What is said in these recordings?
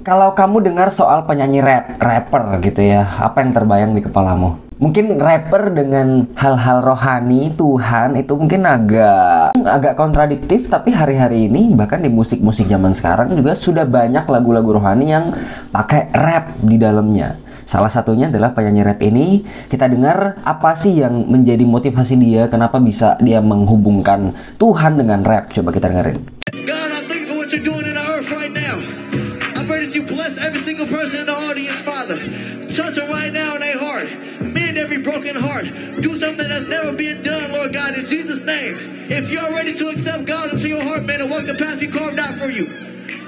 Kalau kamu dengar soal penyanyi rapper gitu ya, apa yang terbayang di kepalamu? Mungkin rapper dengan hal-hal rohani, Tuhan itu mungkin agak kontradiktif, tapi hari-hari ini bahkan di musik-musik zaman sekarang juga sudah banyak lagu-lagu rohani yang pakai rap di dalamnya. Salah satunya adalah penyanyi rap ini. Kita dengar apa sih yang menjadi motivasi dia, kenapa bisa dia menghubungkan Tuhan dengan rap. Coba kita dengerin. You bless every single person in the audience, Father. Touch them right now in their heart. Mend every broken heart. Do something that's never been done, Lord God, in Jesus' name. If you're ready to accept God into your heart, man, and walk the path He carved out for you,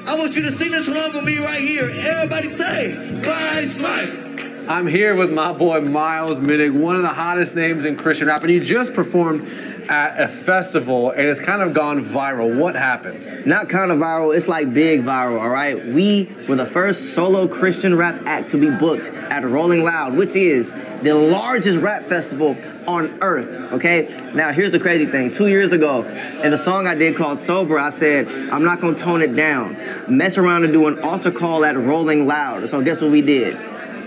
I want you to sing this along with me right here. Everybody say, Christ life. I'm here with my boy Miles Minnick, one of the hottest names in Christian rap, and he just performed at a festival, and it's kind of gone viral. What happened? Not kind of viral, it's like big viral, all right? We were the first solo Christian rap act to be booked at Rolling Loud, which is the largest rap festival on earth, okay? Now, here's the crazy thing. 2 years ago, in a song I did called Sober, I said, I'm not gonna tone it down. Mess around and do an altar call at Rolling Loud. So guess what we did?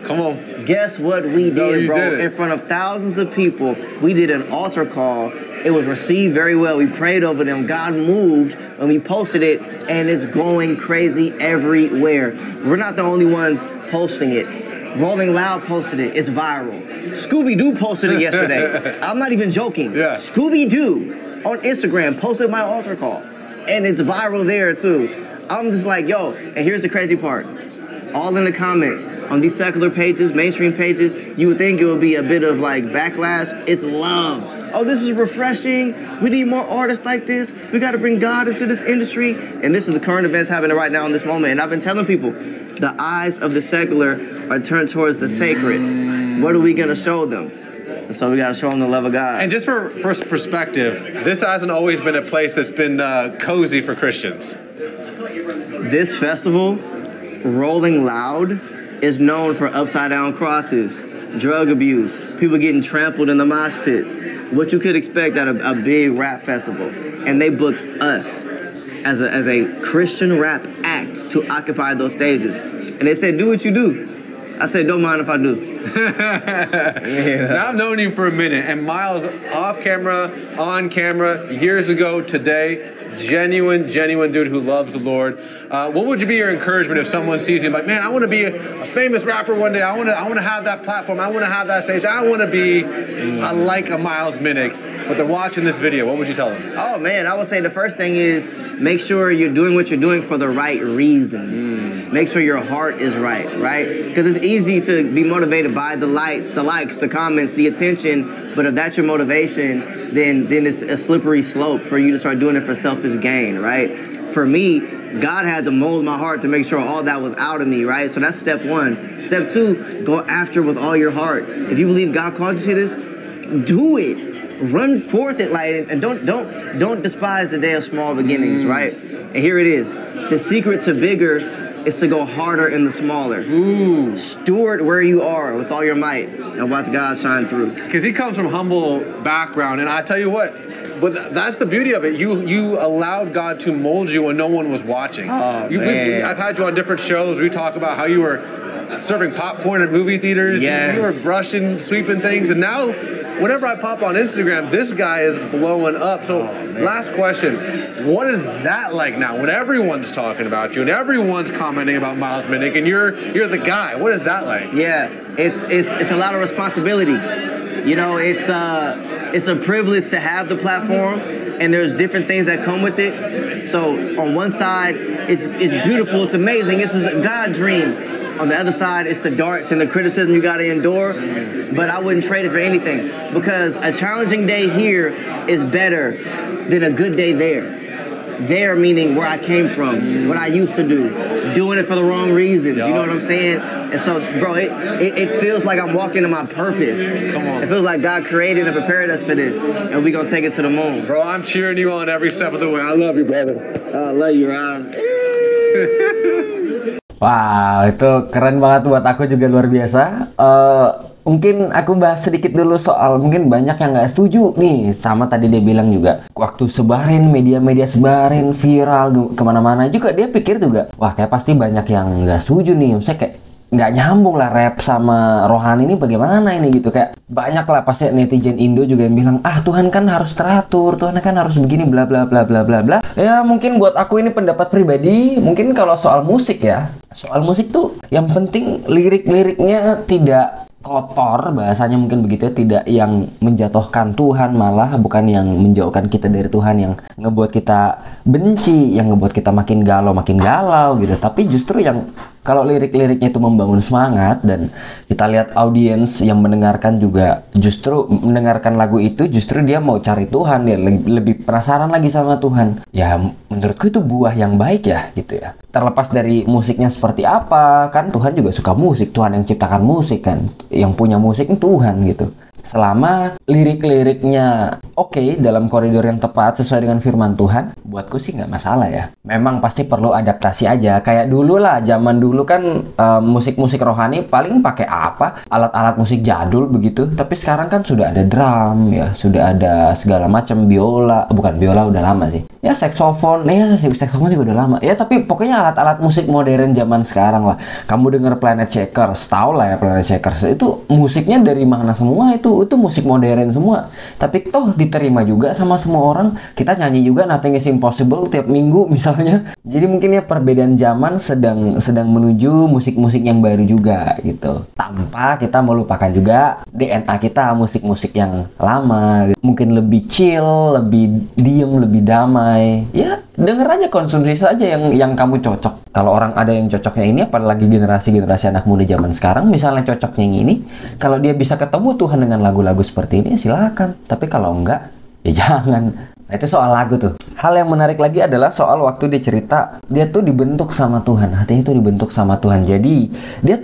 Come on. Guess what we did, bro? In front of thousands of people, we did an altar call. It was received very well. We prayed over them. God moved when we posted it, and it's going crazy everywhere. We're not the only ones posting it. Rolling Loud posted it. It's viral. Scooby-Doo posted it yesterday. I'm not even joking. Yeah. Scooby-Doo on Instagram posted my altar call, and it's viral there too. I'm just like, yo, and here's the crazy part. All in the comments on these secular pages, mainstream pages, you would think it would be a bit of like backlash. It's love. Oh, this is refreshing. We need more artists like this. We got to bring God into this industry. And this is the current events happening right now in this moment. And I've been telling people, the eyes of the secular are turned towards the sacred. What are we going to show them? And so we got to show them the love of God. And just for perspective, this hasn't always been a place that's been cozy for Christians. This festival, Rolling Loud, is known for upside down crosses, drug abuse, people getting trampled in the mosh pits, what you could expect at a big rap festival. And they booked us as a Christian rap act to occupy those stages. And they said, do what you do. I said, don't mind if I do. Yeah. Now, I've known you for a minute, and Miles, off camera, on camera, years ago, today, genuine dude who loves the Lord. What would be your encouragement if someone sees you like, man, I want to be a famous rapper one day. I want to have that platform. I want to have that stage. I want to be like a Miles Minnick. But they're watching this video. What would you tell them? Oh man, I would say the first thing is make sure you're doing what you're doing for the right reasons. Make sure your heart is right? Because it's easy to be motivated by the likes, the comments, the attention. But if that's your motivation, then it's a slippery slope for you to start doing it for selfish gain, right? For me, God had to mold my heart to make sure all that was out of me, right? So that's step one. Step two, go after with all your heart. If you believe God called you to this, do it. Run forth it, like, and don't despise the day of small beginnings, right? And here it is. The secret to bigger is to go harder in the smaller. Ooh. Steward where you are with all your might and watch God shine through. Because he comes from humble background, and I tell you what, but that's the beauty of it. You allowed God to mold you when no one was watching. Oh, man. I've had you on different shows. We talk about how you were serving popcorn at movie theaters. Yes. You were brushing, sweeping things, and now whenever I pop on Instagram, this guy is blowing up. So last question, what is that like now when everyone's talking about you and everyone's commenting about Miles Minnick and you're the guy? What is that like? Yeah, it's a lot of responsibility. You know, it's a privilege to have the platform, and there's different things that come with it. So on one side, it's beautiful, it's amazing, this is a God dream. On the other side, it's the darts and the criticism you gotta endure, but I wouldn't trade it for anything, because a challenging day here is better than a good day there. There meaning where I came from, what I used to do, doing it for the wrong reasons, you know what I'm saying? And so, bro, it feels like I'm walking in my purpose. Come on. It feels like God created and prepared us for this, and we're gonna take it to the moon. Bro, I'm cheering you on every step of the way. I love you, brother. I love you, Ron. Wow, itu keren banget buat aku juga luar biasa. Mungkin aku bahas sedikit dulu soal mungkin banyak yang nggak setuju nih sama tadi dia bilang juga waktu sebarin media-media sebarin viral kemana-mana juga dia pikir juga wah kayak pasti banyak yang nggak setuju nih, maksudnya kayak nggak nyambung lah rap sama rohani ini bagaimana ini gitu, kayak banyak lah pasti netizen Indo juga yang bilang ah Tuhan kan harus teratur, Tuhan kan harus begini bla bla bla bla bla bla. Ya mungkin buat aku ini pendapat pribadi, mungkin kalau soal musik ya, soal musik tuh yang penting lirik-liriknya tidak kotor, bahasanya mungkin begitu ya, tidak yang menjatuhkan Tuhan, malah bukan yang menjauhkan kita dari Tuhan, yang ngebuat kita benci, yang ngebuat kita makin galau gitu, tapi justru yang kalau lirik-liriknya itu membangun semangat dan kita lihat audiens yang mendengarkan juga justru mendengarkan lagu itu justru dia mau cari Tuhan, dia lebih penasaran lagi sama Tuhan. Ya menurutku itu buah yang baik ya gitu ya. Terlepas dari musiknya seperti apa, kan Tuhan juga suka musik, Tuhan yang ciptakan musik kan. Yang punya musik Tuhan gitu. Selama lirik-liriknya oke, dalam koridor yang tepat sesuai dengan firman Tuhan, buatku sih nggak masalah ya. Memang pasti perlu adaptasi aja. Kayak dulu lah, zaman dulu kan musik-musik rohani paling pakai apa? Alat-alat musik jadul begitu. Tapi sekarang kan sudah ada drum ya, sudah ada segala macam biola. Bukan biola udah lama sih. Ya saksofon, ya saksofon juga udah lama. Ya tapi pokoknya alat-alat musik modern zaman sekarang lah. Kamu denger Planet Shakers, tau lah ya Planet Shakers. Itu musiknya dari mana semua itu musik modern semua, tapi toh diterima juga sama semua orang. Kita nyanyi juga Nothing is Impossible tiap minggu misalnya. Jadi mungkin ya perbedaan zaman sedang menuju musik-musik yang baru juga gitu, tanpa kita melupakan juga DNA kita, musik-musik yang lama, mungkin lebih chill, lebih diem, lebih damai. Ya denger aja, konsumsi saja yang kamu cocok. Kalau orang ada yang cocoknya ini, apalagi generasi anak muda zaman sekarang, misalnya cocoknya yang ini, kalau dia bisa ketemu Tuhan dengan lagu-lagu seperti ini, silakan. Tapi kalau enggak, ya jangan. Nah itu soal lagu tuh. Hal yang menarik lagi adalah soal waktu dia cerita, dia tuh dibentuk sama Tuhan, hatinya itu dibentuk sama Tuhan. Jadi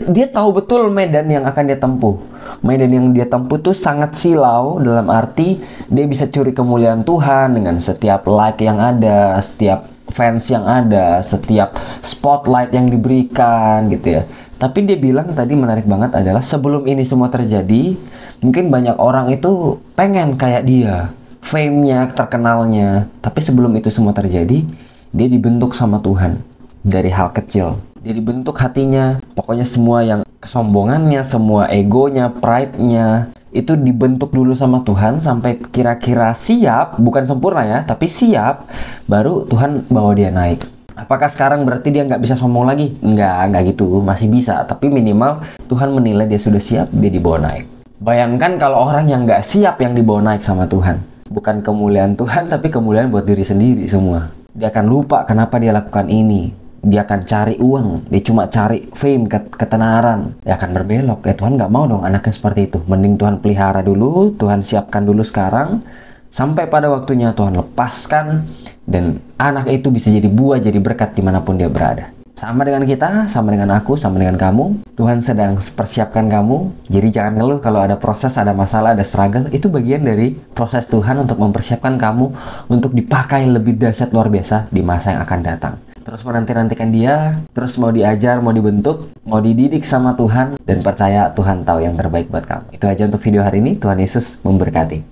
dia tahu betul medan yang akan dia tempuh. Medan yang dia tempuh tuh sangat silau, dalam arti dia bisa curi kemuliaan Tuhan dengan setiap like yang ada, setiap fans yang ada, setiap spotlight yang diberikan gitu ya. Tapi dia bilang tadi menarik banget adalah sebelum ini semua terjadi, mungkin banyak orang itu pengen kayak dia, fame-nya, terkenalnya. Tapi sebelum itu semua terjadi, dia dibentuk sama Tuhan dari hal kecil. Dia dibentuk hatinya, pokoknya semua yang kesombongannya, semua egonya, pride-nya, itu dibentuk dulu sama Tuhan sampai kira-kira siap, bukan sempurna ya, tapi siap, baru Tuhan bawa dia naik. Apakah sekarang berarti dia nggak bisa sombong lagi? Nggak gitu, masih bisa, tapi minimal Tuhan menilai dia sudah siap, dia dibawa naik. Bayangkan kalau orang yang nggak siap yang dibawa naik sama Tuhan. Bukan kemuliaan Tuhan, tapi kemuliaan buat diri sendiri semua. Dia akan lupa kenapa dia lakukan ini. Dia akan cari uang, dia cuma cari fame, ketenaran. Dia akan berbelok. Ya Tuhan nggak mau dong anaknya seperti itu. Mending Tuhan pelihara dulu, Tuhan siapkan dulu sekarang. Sampai pada waktunya Tuhan lepaskan. Dan anak itu bisa jadi buah, jadi berkat dimanapun dia berada. Sama dengan kita, sama dengan aku, sama dengan kamu. Tuhan sedang persiapkan kamu. Jadi jangan ngeluh kalau ada proses, ada masalah, ada struggle. Itu bagian dari proses Tuhan untuk mempersiapkan kamu untuk dipakai lebih dahsyat luar biasa di masa yang akan datang. Terus menanti-nantikan dia, terus mau diajar, mau dibentuk, mau dididik sama Tuhan, dan percaya Tuhan tahu yang terbaik buat kamu. Itu aja untuk video hari ini. Tuhan Yesus memberkati.